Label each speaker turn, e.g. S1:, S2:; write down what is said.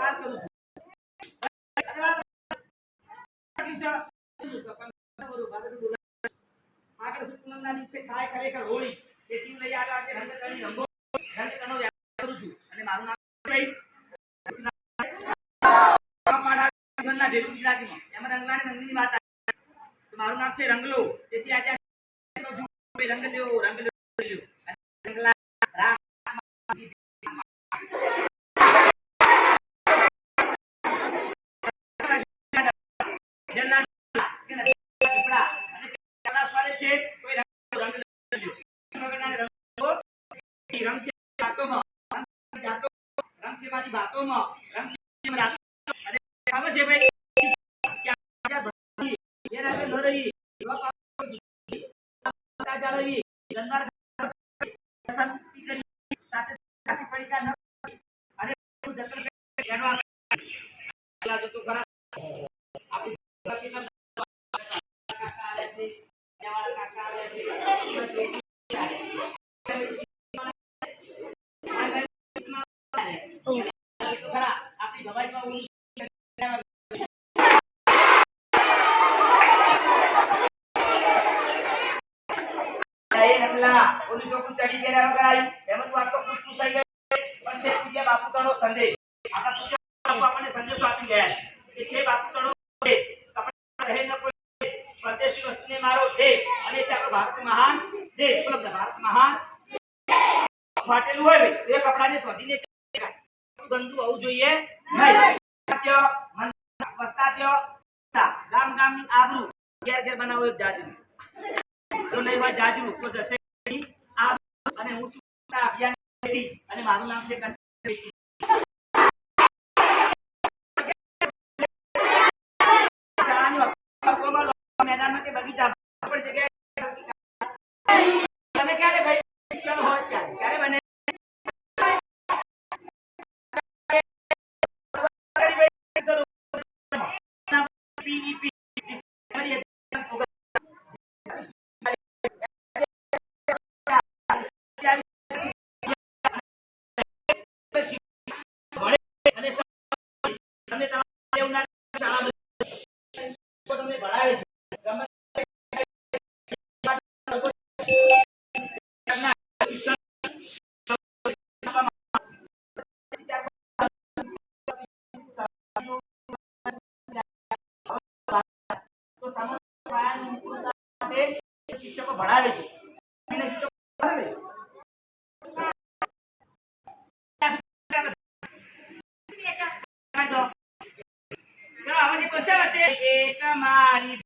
S1: નમસ્કાર કરું છું આગળ સુકનંદના દિવસે ખાય ખરેખર હોળી તેથી લઈ આવ્યા આજે રંગકણી રંગો રંગકણો વ્યાખ્યા કરું છું અને મારું નામ ભાઈ જીવનના ભેરું ગુજરાતીમાં એમાં રંગલાની રંગની વાત તો મારું નામ છે રંગલો તેથી આજે રંગ લ્યો રંગલા રામ बातों चढ़ी के आपको खुश बापू कणो संदेश आपने संदेश आपी गया है छे बापू कणो रहे न कोई परदेशी वस्तु ने मारो देश અને છે આપણો ભારત મહાન દેશ ઉપલબ્ધ ભારત મહાન ફાટેલું હોય ભાઈ એ કપડાને શોધીને ગંદુ હોવું જોઈએ નહીં વસ્તાત્યો ગામ ગામની આબરૂ ઘેર ઘેર બનાવો એક જાજરૂ જો નહીં હોય જાજરૂ તો જશે આબરૂ અને હું છું અભિયાન અને મારું નામ છે मैदान में बगीचा पर जगह તમે ક્યારે ભાઈ શિક્ષણ હોય ક્યારે બને તમને ભણાવે છે शिक्षक भणावे छे एक मारी